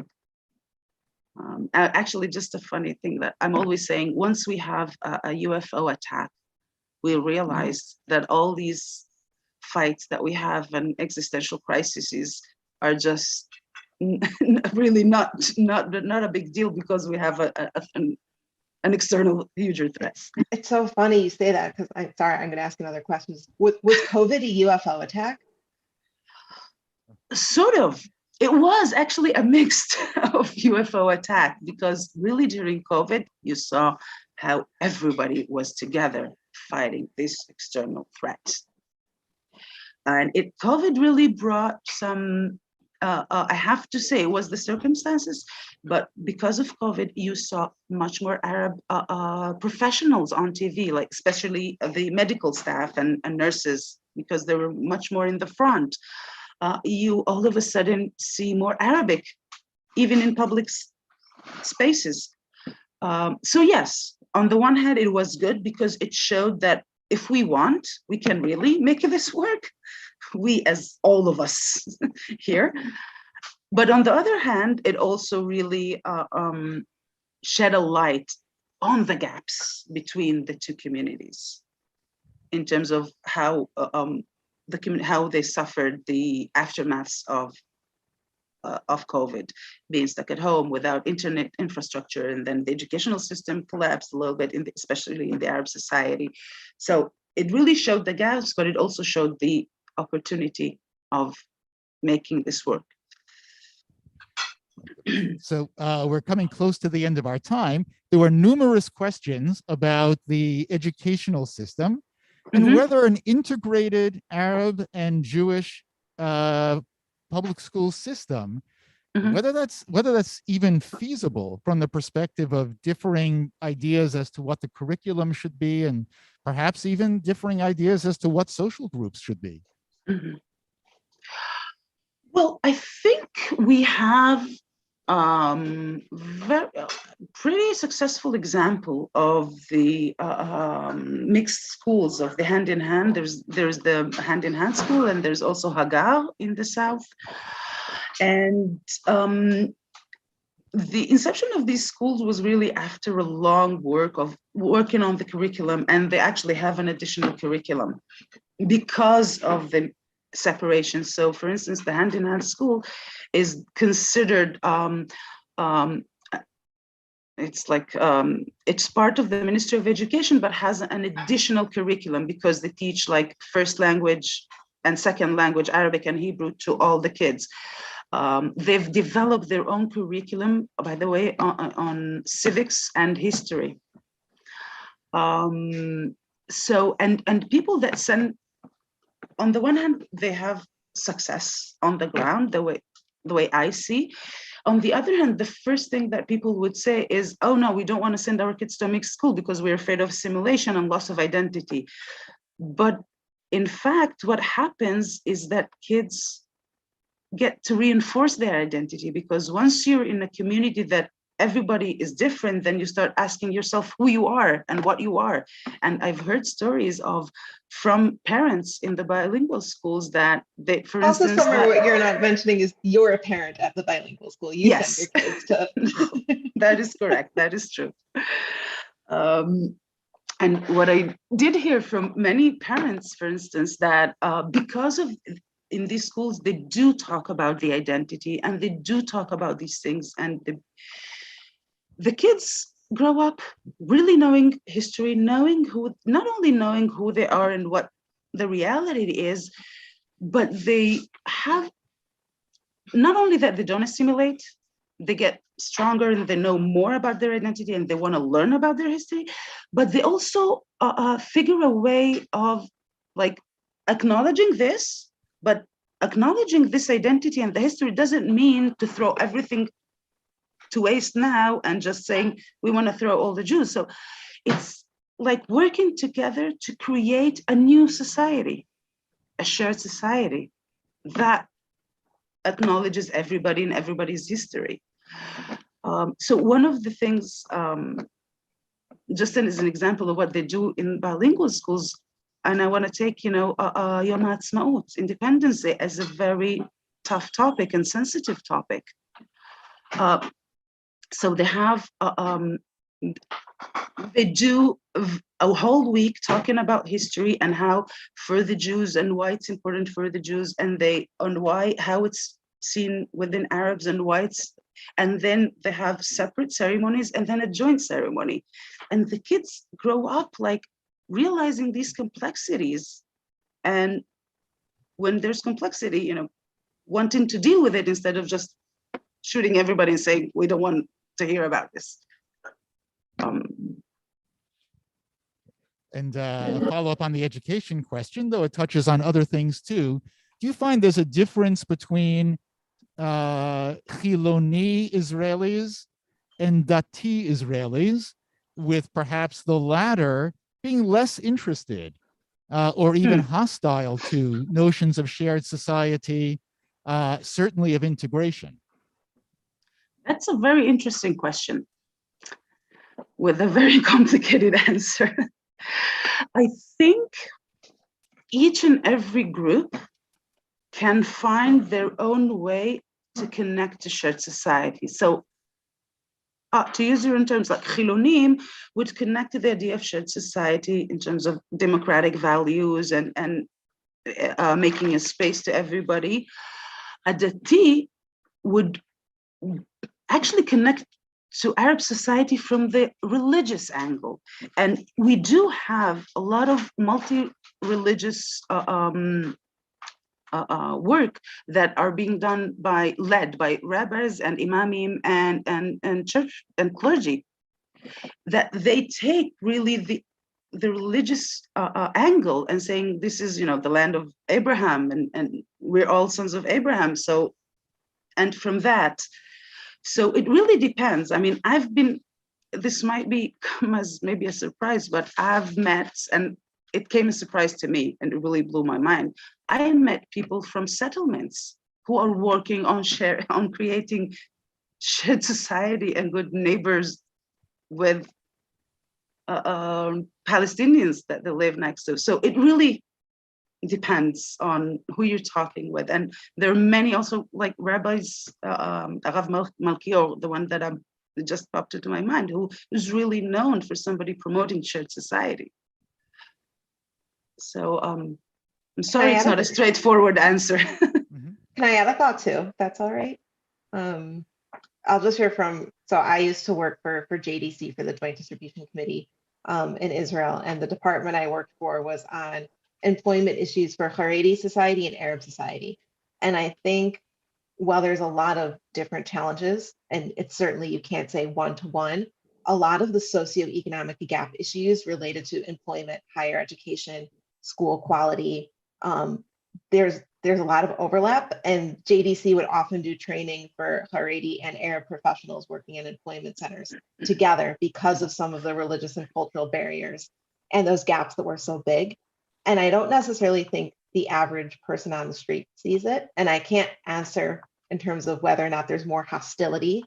Actually, just a funny thing that I'm always saying, once we have a UFO attack, we realize that all these fights that we have and existential crises are just really not a big deal, because we have an external huger threat. It's so funny you say that, because I'm going to ask another question. Was COVID a UFO attack? Sort of. It was actually a mix of UFO attack, because really during COVID, you saw how everybody was together fighting this external threat. And COVID really brought some, I have to say, it was the circumstances, but because of COVID, you saw much more Arab professionals on TV, like especially the medical staff and nurses, because they were much more in the front. You all of a sudden see more Arabic, even in public spaces. So yes, on the one hand, it was good because it showed that if we want, we can really make this work. We, as all of us here. But on the other hand, it also really shed a light on the gaps between the two communities in terms of how how they suffered the aftermaths of COVID, being stuck at home without internet infrastructure, and then the educational system collapsed a little bit, especially in the Arab society. So it really showed the gaps, but it also showed the opportunity of making this work. So we're coming close to the end of our time. There were numerous questions about the educational system and whether an integrated Arab and Jewish public school system, whether that's even feasible from the perspective of differing ideas as to what the curriculum should be, and perhaps even differing ideas as to what social groups should be. Well, I think we have pretty successful example of the mixed schools of the hand in hand. There's the hand in hand school, and there's also Hagar in the south. And the inception of these schools was really after a long work of working on the curriculum, and they actually have an additional curriculum because of the separation. So for instance, the hand in hand school is considered it's like it's part of the Ministry of Education, but has an additional curriculum because they teach like first language and second language, Arabic and Hebrew, to all the kids. They've developed their own curriculum, by the way, on civics and history. So and people that send, on the one hand, they have success on the ground, the way I see. On the other hand, the first thing that people would say is, oh no, we don't want to send our kids to a mixed school because we're afraid of assimilation and loss of identity. But in fact, what happens is that kids get to reinforce their identity, because once you're in a community that everybody is different, then you start asking yourself who you are and what you are. And I've heard stories from parents in the bilingual schools that they, for Also, instance, Summer, what you're not mentioning is you're a parent at the bilingual school. You yes, send your kids to. that is correct. That is true. And what I did hear from many parents, for instance, that because of in these schools, they do talk about the identity and they do talk about these things, and the kids grow up really knowing history, knowing not only knowing who they are and what the reality is, but they have, not only that they don't assimilate, they get stronger and they know more about their identity and they want to learn about their history, but they also figure a way of like acknowledging this, but acknowledging this identity and the history doesn't mean to throw everything to waste now and just saying we want to throw all the Jews. So it's like working together to create a new society, a shared society that acknowledges everybody and everybody's history. So one of the things, just as an example of what they do in bilingual schools, and I want to take, Yom HaAtzmaut, Independence Day, as a very tough topic and sensitive topic. So they have, they do a whole week talking about history and how for the Jews and why it's important for the Jews, and how it's seen within Arabs and whites. And then they have separate ceremonies and then a joint ceremony. And the kids grow up like realizing these complexities. And when there's complexity, wanting to deal with it instead of just shooting everybody and saying, we don't want to hear about this. And a follow-up on the education question, though it touches on other things too. Do you find there's a difference between Chiloni Israelis and Dati Israelis, with perhaps the latter being less interested or even hostile to notions of shared society, certainly of integration? That's a very interesting question with a very complicated answer. I think each and every group can find their own way to connect to shared society. So to use your own terms, like Chilonim would connect to the idea of shared society in terms of democratic values and making a space to everybody. A Dati would actually connect to Arab society from the religious angle. And we do have a lot of multi-religious work that are being done led by rabbis and imamim and church and clergy, that they take really the religious angle and saying this is the land of Abraham and we're all sons of Abraham. So, and from that, so it really depends. I mean, this might come as maybe a surprise, but I've met, and it came as a surprise to me and it really blew my mind. I met people from settlements who are working on creating shared society and good neighbors with Palestinians that they live next to. So it really depends on who you're talking with. And there are many also like rabbis, Arav Malkior, the one that just popped into my mind, who is really known for somebody promoting shared society. So I'm sorry, it's not a straightforward answer. Can I add a thought too? That's all right. I'll just hear so I used to work for JDC, for the Joint Distribution Committee in Israel, and the department I worked for was on employment issues for Haredi society and Arab society. And I think while there's a lot of different challenges, and it's certainly, you can't say one-to-one, a lot of the socioeconomic gap issues related to employment, higher education, school quality, there's a lot of overlap, and JDC would often do training for Haredi and Arab professionals working in employment centers together because of some of the religious and cultural barriers and those gaps that were so big. And I don't necessarily think the average person on the street sees it. And I can't answer in terms of whether or not there's more hostility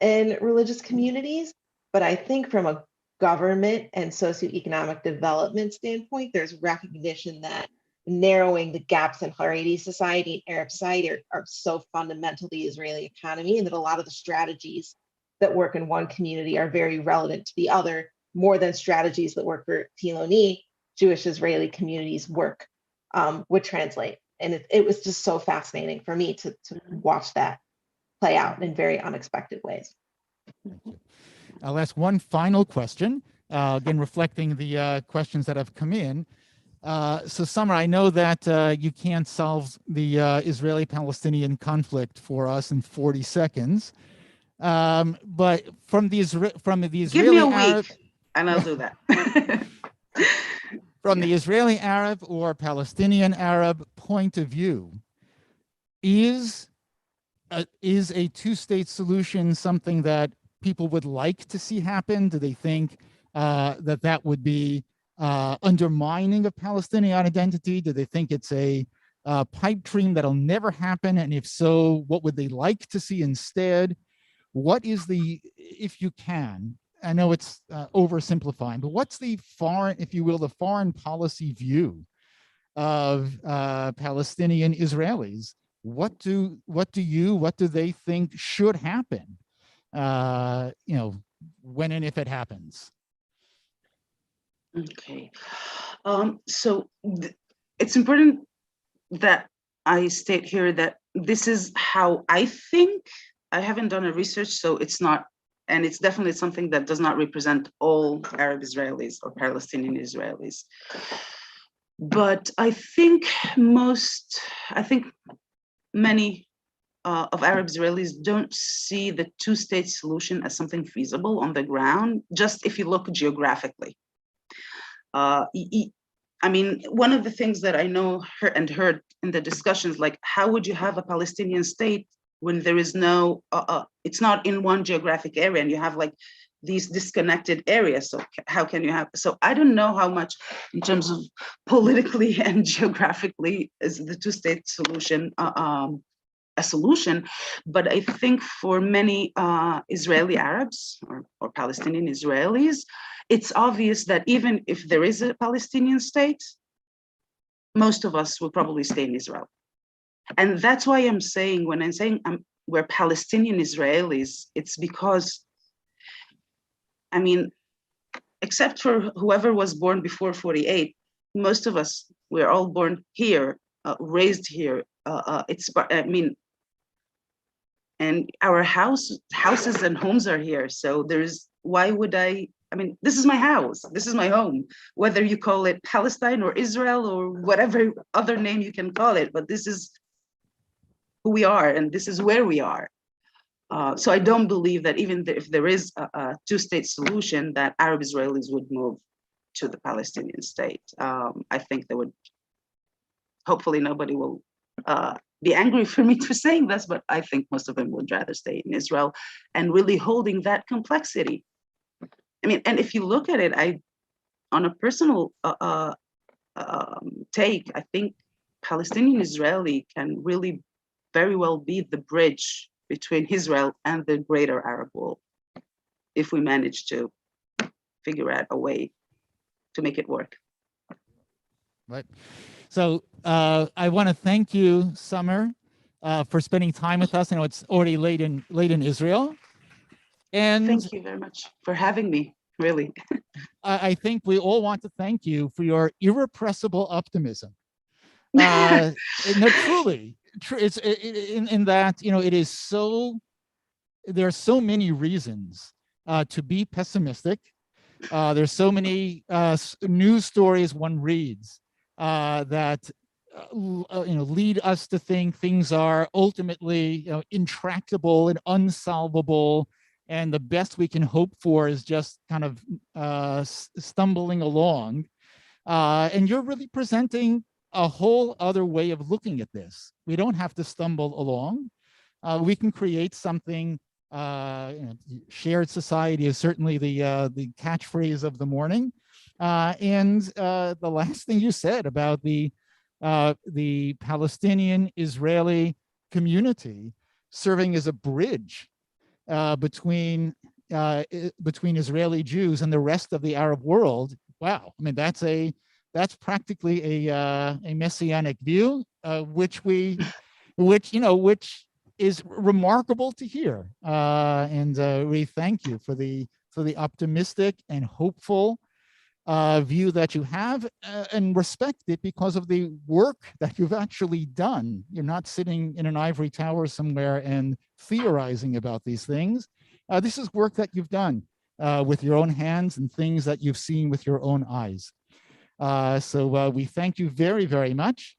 in religious communities. But I think from a government and socioeconomic development standpoint, there's recognition that narrowing the gaps in Haredi society and Arab society are so fundamental to the Israeli economy, and that a lot of the strategies that work in one community are very relevant to the other, more than strategies that work for Tiloni, Jewish Israeli communities work, would translate. And it was just so fascinating for me to watch that play out in very unexpected ways. I'll ask one final question, again, reflecting the questions that have come in. So Summer, I know that you can't solve the Israeli-Palestinian conflict for us in 40 seconds, but from the Israeli Give me a Arab, week and I'll do that. from the Israeli Arab or Palestinian Arab point of view, is a two-state solution something that people would like to see happen? Do they think that would be undermining of Palestinian identity? Do they think it's a pipe dream that'll never happen? And if so, what would they like to see instead? What is the, if you can, I know it's oversimplifying, but what's the foreign, if you will, the foreign policy view of Palestinian Israelis? What do they think should happen? When and if it happens. Okay, so it's important that I state here that this is how I think. I haven't done a research, so it's not, and it's definitely something that does not represent all Arab Israelis or Palestinian Israelis. But I think many of Arab Israelis don't see the two-state solution as something feasible on the ground, just if you look geographically. I mean, one of the things that I know heard in the discussions, like, how would you have a Palestinian state when there is no, it's not in one geographic area and you have like these disconnected areas? So how can you have, so I don't know how much in terms of politically and geographically is the two-state solution a solution, but I think for many Israeli Arabs or Palestinian Israelis, it's obvious that even if there is a Palestinian state, most of us will probably stay in Israel. And that's why I'm saying, when I'm saying we're Palestinian Israelis, it's because, I mean, except for whoever was born before 48, most of us, we're all born here, raised here. And our houses and homes are here. So why would I mean, this is my house, this is my home, whether you call it Palestine or Israel or whatever other name you can call it, but this is who we are and this is where we are. So I don't believe that even if there is a two-state solution, that Arab Israelis would move to the Palestinian state. I think they would, hopefully nobody will be angry for me for saying this, but I think most of them would rather stay in Israel and really holding that complexity. I mean, and if you look at it, on a personal take, I think Palestinian Israeli can really very well be the bridge between Israel and the greater Arab world, if we manage to figure out a way to make it work. Right. So I want to thank you, Summer, for spending time with us. I know it's already late in Israel. And thank you very much for having me, really. I think we all want to thank you for your irrepressible optimism. No, truly, it's in that, it is so, there are so many reasons to be pessimistic. There's so many news stories one reads that lead us to think things are ultimately intractable and unsolvable, and the best we can hope for is just kind of stumbling along. And you're really presenting a whole other way of looking at this. We don't have to stumble along. We can create something. Shared society is certainly the catchphrase of the morning. And the last thing you said about the Palestinian Israeli community serving as a bridge between Israeli Jews and the rest of the Arab world. Wow, I mean that's practically a messianic view, which is remarkable to hear. And we thank you for the optimistic and hopeful view that you have, and respect it because of the work that you've actually done. You're not sitting in an ivory tower somewhere and theorizing about these things. This is work that you've done with your own hands and things that you've seen with your own eyes. So we thank you very, very much.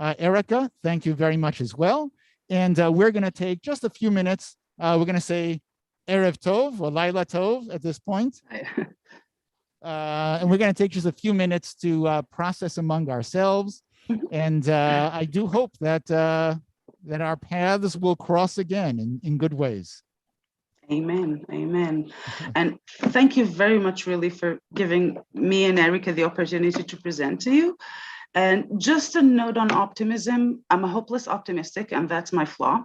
Erica, thank you very much as well. And we're going to take just a few minutes. We're going to say Erev Tov or Laila Tov at this point. And we're going to take just a few minutes to process among ourselves. And I do hope that that our paths will cross again in good ways. Amen. Amen. And thank you very much, really, for giving me and Erica the opportunity to present to you. And just a note on optimism, I'm a hopeless optimistic, and that's my flaw.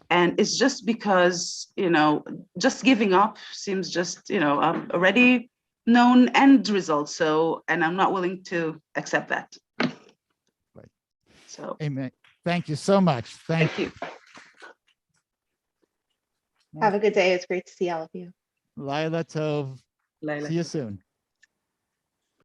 And it's just because, just giving up seems just, already known end result. So, and I'm not willing to accept that. Right. So, amen. Thank you so much. Thank you. Have a good day. It's great to see all of you. Laila Tov. Laila. See you soon.